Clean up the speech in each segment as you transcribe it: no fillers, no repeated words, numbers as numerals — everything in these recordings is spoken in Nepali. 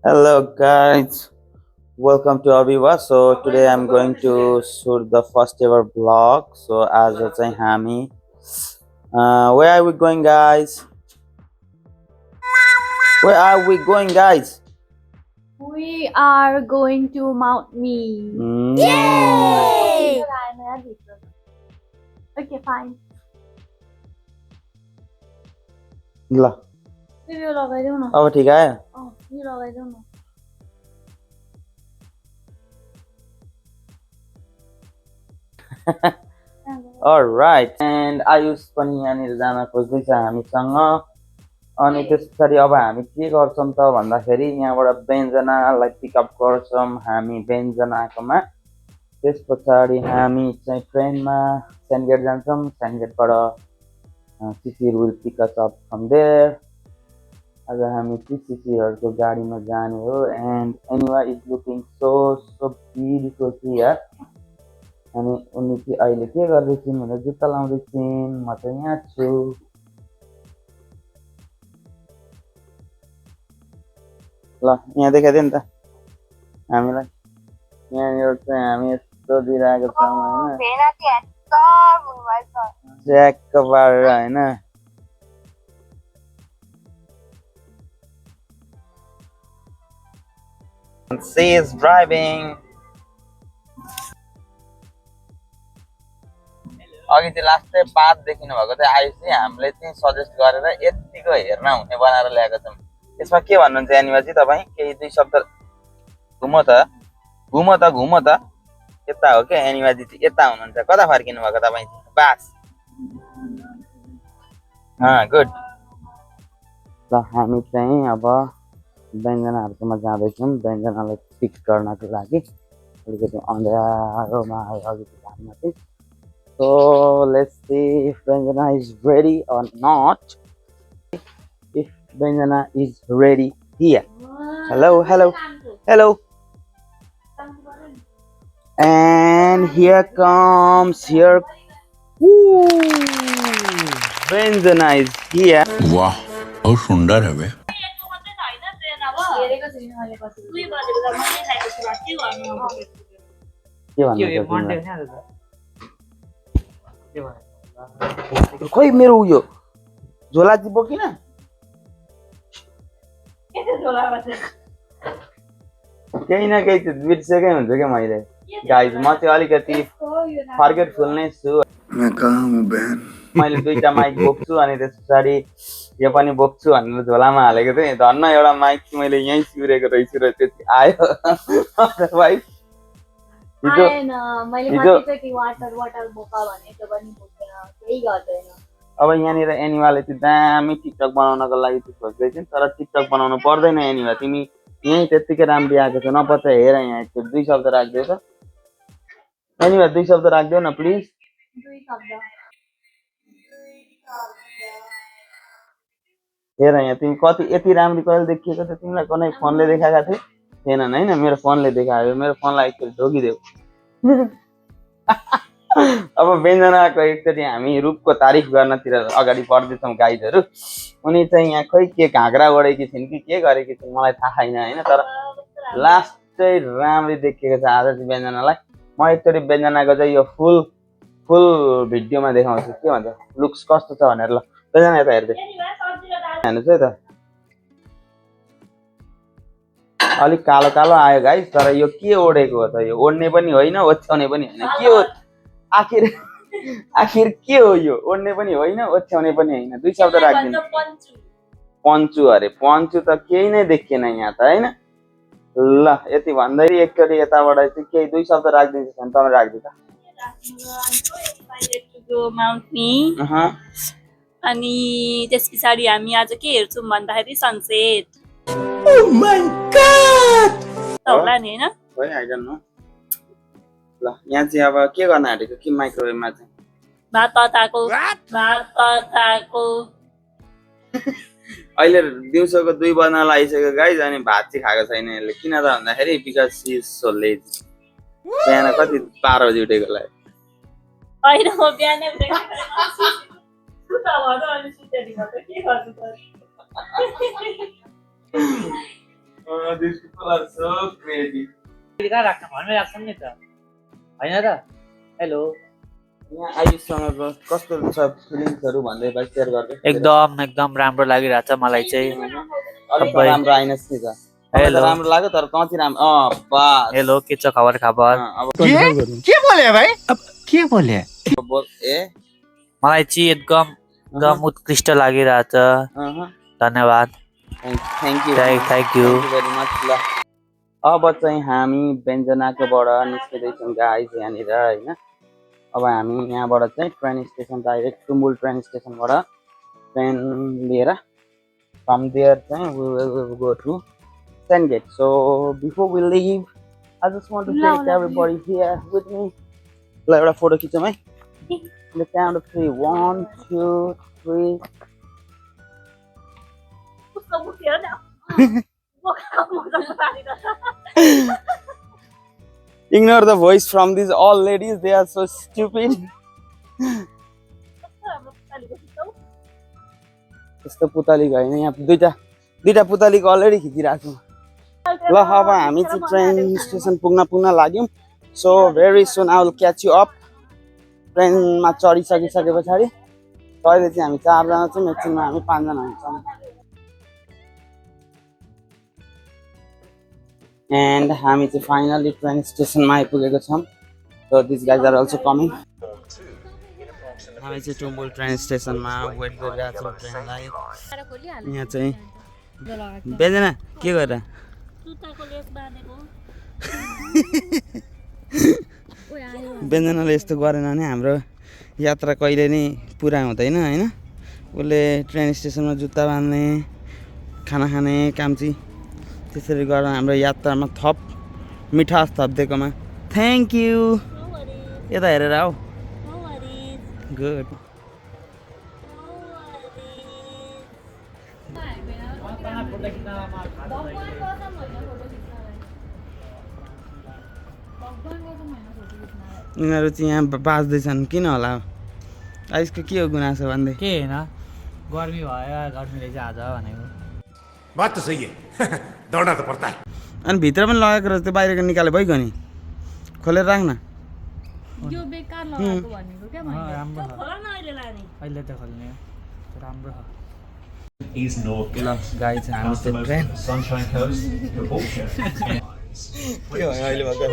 Hello guys, welcome to Aviva. So today I'm going to shoot the first ever vlog. So as I say, Hami, where are we going, guys? Where are we going, guys? We are going to Mount Me. Yay! Okay, fine. ल यो लगाइदेऊ न अब ठिक आयो यो लगाइदेऊ न Alright, and आयुष पनि यहाँनिर जान खोज्दैछ हामीसँग अनि त्यस पछाडि अब हामी के गर्छौँ त भन्दाखेरि यहाँबाट व्यञ्जनालाई पिकअप गर्छौँ हामी व्यञ्जनाकोमा त्यस पछाडि हामी चाहिँ ट्रेनमा सेन्डगेट जान्छौँ सेन्डगेटबाट सिसी will pick us up from there आज हामी सिसीहरूको गाडीमा जाने हो and anyway is looking so beautiful here अनि उनी चाहिँ अहिले के गर्दैछिन् भनेर जुत्ता लाउँदैछिन् म चाहिँ यहाँ छु ल यहाँ देखाइदियो नि त हामीलाई यहाँनिर चाहिँ हामी यस्तो दिइरहेको छौँ होइन च्याक्क पारेर होइन She is driving. अघि त्यो लास्टै पात देखिनु भएको चाहिँ आयुषी हामीले चाहिँ सजेस्ट गरेर यतिको हेर्न हुने बनाएर ल्याएको छौँ यसमा के भन्नुहुन्छ एनिमाजी तपाईँ केही दुई शब्द घुमो त यता हो क्या एनिमाजी चाहिँ यता हुनुहुन्छ कता फर्किनु भएको तपाईँ बास गुड ल हामी चाहिँ अब व्यञ्जनाहरूकोमा जाँदैछौँ व्यञ्जनालाई पिक गर्नको लागि अलिकति अँध्यारोमा आयो अघिको घाममा चाहिँ So let's see if Benjana is ready or not. If Benjana is ready here. Hello. And here comes here. Woo! Benjana is here. वाह बहुत सुंदर है वे खोइ मेरो उयो झोला चाहिँ बोकिन केही न केही त बिर्सेकै हुन्छ क्या मैले गाइज म चाहिँ अलिकति फर्गेटफुल नै छु मैले दुईटा माइक बोक्छु अनि त्यस पछाडि यो पनि बोक्छु भनेर झोलामा हालेको थिएँ धन्न एउटा माइक चाहिँ मैले यहीँ सिउरेको रहेछु र त्यो आयो अदरवाइज अब यहाँनिर एनिमाले चाहिँ दामी टिकटक बनाउनको लागि चाहिँ खोज्दैछन् तर टिकटक बनाउनु पर्दैन एनिमा तिमी यहीँ त्यत्तिकै राम्ररी आएको छ नपर्छ हेर यहाँ एकचोटि दुई शब्द राखिदेऊ त एनिमा दुई शब्द राखिदेऊ न प्लिज हेर यहाँ तिमी कति यति राम्ररी कहिले देखिएको छ तिमीलाई कुनै फोनले देखाएका थिएनन् होइन मेरो फोनले देखायो मेरो फोनलाई एकचोटि ढोकिदेऊ अब व्यञ्जनाको एकचोटि हामी रूपको तारिफ गर्नतिर अगाडि बढ्दैछौँ गाइजहरू उनी चाहिँ यहाँ खोइ के घाँक्रा ओढेकी छिन् कि के गरेकी छिन् मलाई थाहा छैन होइन तर लास्टै राम्ररी देखिएको छ आज चाहिँ व्यञ्जनालाई म एकचोटि व्यञ्जनाको चाहिँ यो फुल भिडियोमा देखाउँछु के भन्छ लुक्स कस्तो छ भनेर ल व्यञ्जना यता हेर्दै हेर्नुहोस् है त अलिक कालो कालो आयो गाइस तर यो के ओढेको हो त यो ओढ्ने पनि होइन ओछ्याउने पनि होइन के हो आखिर के हो यो ओढ्ने पनि होइन ओछ्याउने पनि होइन दुई शब्द राखिदिनु पन्चु अरे पन्चु त केही नै देखिएन यहाँ त होइन ल यति भन्दै एकचोटि यताबाट चाहिँ केही दुई शब्द राखिदिन्छ भने तपाईँ राखिदिनु अनि त्यस पछाडि हामी आज के हेर्छौँ भन्दाखेरि सनसेट होला नि होइन ल यहाँ चाहिँ अब के गर्न आँटेको कि माइक्रोवेभमा चाहिँ भात तताको अहिले दिउँसोको 2 बज्न लागिसक्यो गाइज अनि भात चाहिँ खाएको छैन यसले किन त भन्दाखेरि because C is so lazy बिहान कति 12 बजी उठेको लागि होइन म बिहानै उठेको सुता भएर अनि सुतेरी भएर के गर्नु पर्छ these people are so crazy. कहाँ राख्छ घरमै राख्छन् नि त हैन र हेलो यहाँ आयुषसँग कस्तो छ फिलिङ्सहरू भन्दै भाइ सेयर गर्दै एकदम राम्रो लागिरहेछ मलाई चाहिँ अलिक सबै राम्रो आइनस् नि त हेलो राम्रो लाग्यो तर कति राम्रो बस हेलो के छ खबर अब के बोले भाइ अब के बोले बोल ए मलाई चाहिँ एकदम उत्कृष्ट लागिरहेछ धन्यवाद thank you thank you very much ल अब चाहिँ हामी व्यञ्जनाकोबाट निस्किँदैछौँ गाइस यहाँनिर होइन अब हामी यहाँबाट चाहिँ ट्रेन स्टेसन डाइरेक्ट टुम्बुल ट्रेन स्टेसनबाट ट्रेन लिएर फ्रम देयर चाहिँ we will go to Sandgate. So before we leave, I just want to take everybody here with me. ल एउटा फोटो खिचौँ है The count of 3 1 2 3 उसको बुझ्यो न Ignore the voice from these all ladies, they are so stupid. यस्तो पुतलीको होइन यहाँ दुईटा पुतलीको अलरेडी खिचिरहेको छु ल अब हामी चाहिँ ट्रेन स्टेसन पुग्न लाग्यौँ so very soon I will catch you up ट्रेनमा चढिसके पछाडि अहिले चाहिँ हामी 4 जना छौँ एकछिनमा हामी 5 जना हुन्छौँ एन्ड हामी चाहिँ फाइनली ट्रेन स्टेसनमा आइपुगेको छौँ so this guys are also coming हामी चाहिँ टुम्बुल ट्रेन स्टेसनमा वेट गरिरहेको छौँ ट्रेनलाई यहाँ चाहिँ बेजना के गरेर व्यञ्जनाले यस्तो गरेन भने हाम्रो यात्रा कहिले नै पुरा हुँदैन होइन उसले ट्रेन स्टेसनमा जुत्ता बाँध्ने खाना खाने काम चाहिँ त्यसरी गरेर हाम्रो यात्रामा थप मिठास थपिदिएकोमा थ्याङ्क यू यता हेरेर आऊ गुड यिनीहरू चाहिँ यहाँ बाँच्दैछन् किन होला आइसको के हो गुनासो भन्दै के हैन गर्मी भयो गर्मीले चाहिँ आज भनेको बात तो सही है दौड़ना तो पड़ता है अनि भित्र पनि लगाएको रहेछ त्यो बाहिरको निकाले भइगयो नि खोलेर राख्न यो बेकार लगाएको भनेको क्या मैले राम्रो छ खोला न अहिले लाने अहिले त खोल्ने राम्रो छ East North ल गाइस हामी चाहिँ ट्रेन Sunshine Coast, Caboolture. के भयो अहिले भर्खर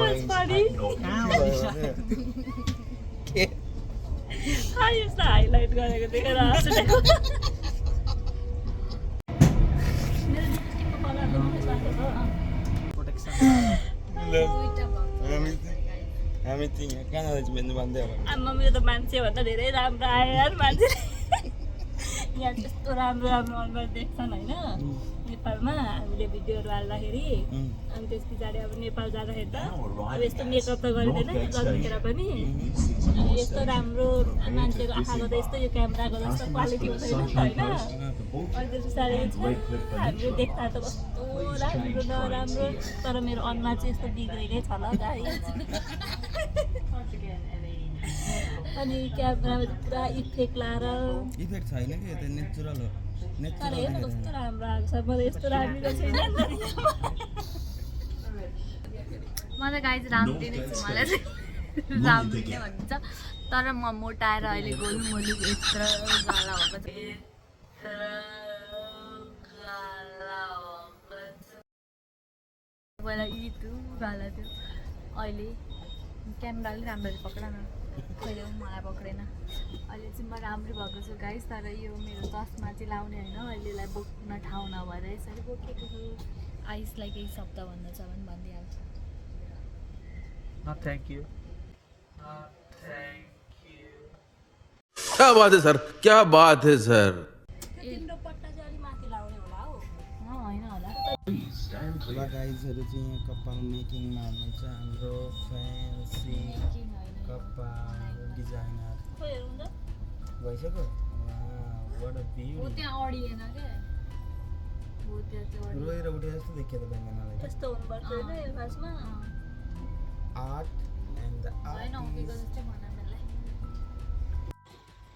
यस्तो हाइलाइट गरेको देखेर हाँसेको हामी चाहिँ यहाँ कहाँ जाँदैछौँ भन्नु भन्दै होला आमा मेरो त मान्छेभन्दा धेरै राम्रो आयो यार मान्छेले यहाँ त्यस्तो राम्रो अनुहार देख्छन् होइन नेपालमा हामीले भिडियोहरू हाल्दाखेरि अनि त्यस पछाडि अब नेपाल जाँदाखेरि त अब यस्तो मेकअप त गरिँदैन नि जतिखेर पनि यस्तो राम्रो मान्छेको आँखाको त यस्तो यो क्यामेराको जस्तो क्वालिटी हुँदैन नि त होइन अनि त्यस पछाडि हामीले देख्दा त कस्तो राम्रो नराम्रो तर मेरो अनुहार चाहिँ यस्तो बिग्रेकै छ ल गाइस अनि क्यामेरामा पुरा इफेक्ट लाएर इफेक्ट छैन कि त्यो नेचुरल हो तर हेर कस्तो राम्रो आएको छ मलाई यस्तो राम्रो छैन नि त म त गाइज राम्रै नै छु मलाई चाहिँ राम्रो नै भनिन्छ तर म मोटाएर अहिले गोलु मोलु यत्रो गाला भएको छ पहिला यत्रो गाला थियो अहिले क्यामेरा अलिक राम्ररी पक्र न कहिले पनि मलाई पक्रेन अहिले चाहिँ म राम्रो भएको छु गाइस तर यो मेरो चस्मा चाहिँ लाउने होइन अहिलेलाई बोक्न ठाउँ नभएर यसरी बोकेको छु आइसलाई केही शब्द भन्न छ भने भनिदिइहाल्छु थ्याङ्क यू क्या बात है सर क्या बात है सर तिम्रो पट्टा चाहिँ अलिक माथि लाउने होला हौ होइन होला ल गाइजहरू चाहिँ यहाँ कपाल मेकिङमा हुनुहुन्छ हाम्रो फ्यान्सी कपाल डिजाइनर खोइ हेरौँ त भइसक्यो वाट अ हो ब्युटी त्यहाँ अडिएन क्या हो त्यहाँ चाहिँ अडिएन रोएर उठे जस्तो देखियो त व्यञ्जनालाई त्यस्तो हुनुपर्छ होइन यो खासमा आर्ट एन्ड द होइन उकेको जस्तै भन त्यसलाई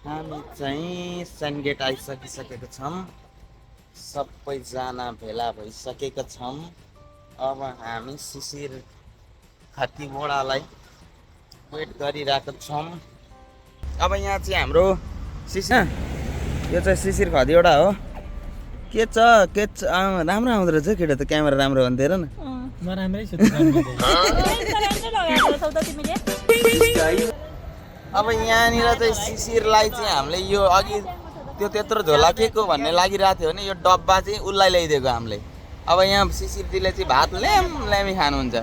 हामी चाहिँ सनगेट आइसकिसकेको छौँ सबैजना भेला भइसकेका छौँ अब हामी शिशिर खतिवडालाई वेट गरिरहेको छौँ। अब यहाँ चाहिँ हाम्रो शिशिर, यो चाहिँ शिशिर खतिवडा हो। के छ राम्रो आउँदो रहेछ केटा त, क्यामेरा राम्रो हो भने हेर न। म राम्रै छु अब यहाँनिर चाहिँ शिशिरलाई चाहिँ हामीले यो अघि त्यो त्यत्रो झोला के को भन्ने लागिरहेको थियो भने यो डब्बा चाहिँ उसलाई ल्याइदिएको हामीले। अब यहाँ शिशिरजीले चाहिँ भात ल्यामी खानुहुन्छ,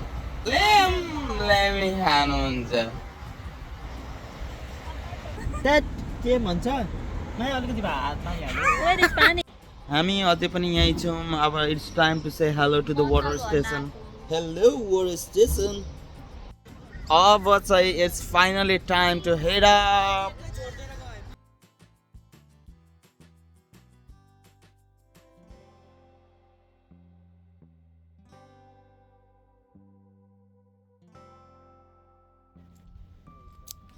ल्यामी खानुहुन्छ। के भन्छ नै अलिकति भात मागिहाल्यो। हामी अझै पनि यहीँ छौँ। अब it's time to say hello to the water station. Hello water station. अब चाहिँ it's finally time to head up.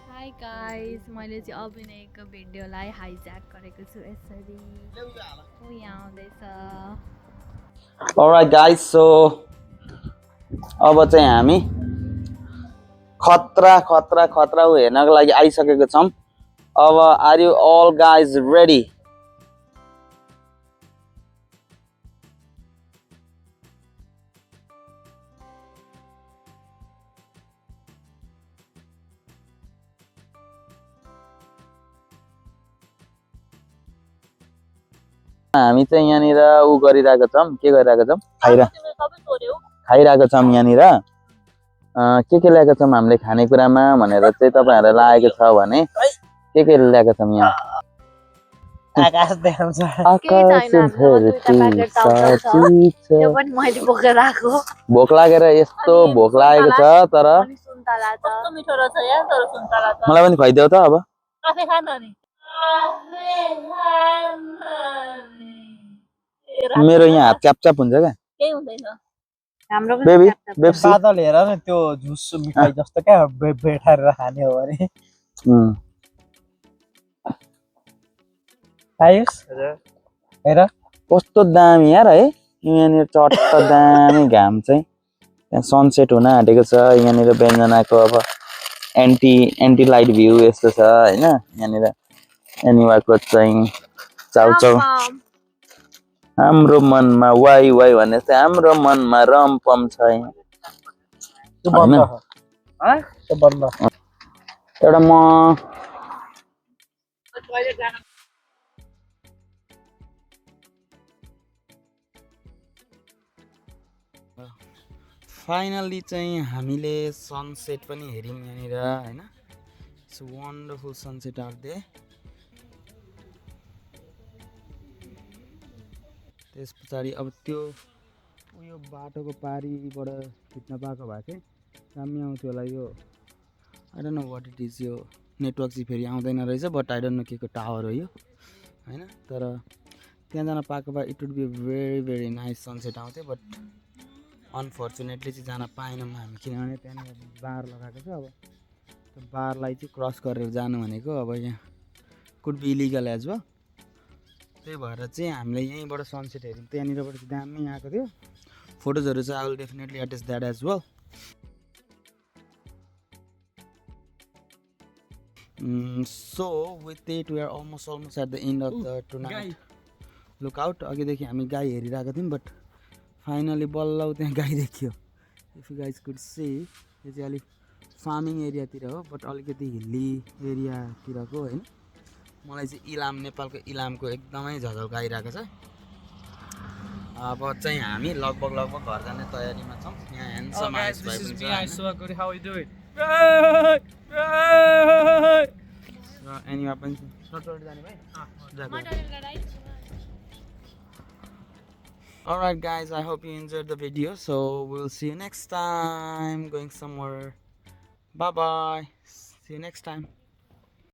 Hi guys, मैले चाहिँ अभिनयको भिडियोलाई हाइज्याक गरेको छु यसरी। ऊ यहाँ आउँदैछ। अलराइट गाइस, सो अब चाहिँ हामी खतरा खतरा खतरा हेर्नको लागि आइसकेको छौँ। अब are you all guys ready? हामी चाहिँ यहाँनिर उ गरिरहेको छौँ। के गरिरहेको छौँ? खाइरहेको छौँ यहाँनिर। के ल्याएको छौँ हामीले खानेकुरामा भनेर चाहिँ तपाईँहरूलाई लागेको छ भने के ल्याएको छौँ यहाँ? आकाश देखाउँछ। भोक लागेर यस्तो भोक लागेको छ, तर मलाई पनि खुवाइदेऊ त। अब मेरो यहाँ हात च्यापच्याप हुन्छ क्या। बेबी बेप्सी बादल हेर न, त्यो झुसो मिठाई जस्तो क्या बेठारेर खाने हो भने। आयुष हेर कस्तो दामी यार है। यहाँनिर चट्ट दामी घाम चाहिँ त्यहाँ सनसेट हुन आँटेको छ। यहाँनिर व्यञ्जनाको अब एन्टी लाइट भ्यू यस्तो छ होइन। यहाँनिर एनिवाको चाहिँ चाउचाउ। हाम्रो मनमा वाइ वाइ भन्ने चाहिँ हाम्रो मनमा रमपम छ। एउटा म फाइनल्ली चाहिँ हामीले सनसेट पनि हेऱ्यौँ यहाँनिर होइन। It's wonderful sunset out there. त्यस पछाडि अब त्यो उयो बाटोको पारिबाट खिच्न पाएको भए चाहिँ दामी आउँथ्यो होला। यो I don't know what it is. यो नेटवर्क चाहिँ फेरि आउँदैन रहेछ, बट आई डोन्ट नो के को टावर हो यो होइन। तर त्यहाँ जान पाएको भए it would be very very nice sunset आउँथ्यो। बट अनफर्चुनेटली चाहिँ जान पाएनौँ हामी, किनभने त्यहाँनिर बार लगाएको छ। अब त्यो बारलाई चाहिँ क्रस गरेर जानु भनेको अब यहाँ could be illegal as well. त्यही भएर चाहिँ हामीले यहीँबाट सनसेट हेऱ्यौँ। त्यहाँनिरबाट चाहिँ दामी आएको थियो फोटोजहरू चाहिँ। I will definitely attach that as well. So with it we are almost at the end of the tournament. Look out. अघिदेखि हामी गाई हेरिरहेको थियौँ, बट फाइनली बल्ल त्यहाँ गाई देखियो। If you guys could see, यो चाहिँ अलिक फार्मिङ एरियातिर हो, बट अलिकति हिल्ली एरियातिरको होइन। मलाई चाहिँ इलाम, नेपालको इलामको एकदमै झझल्क आइरहेको छ। अब चाहिँ हामी लगभग घर जाने तयारीमा छौँ। यहाँ ह्यान्डसम आइस भाइ पनि छ। एनिमा पनि जाने भाइ। Alright guys, I hope you enjoyed the video. So we'll see you next time, going somewhere. Bye bye. See you next time.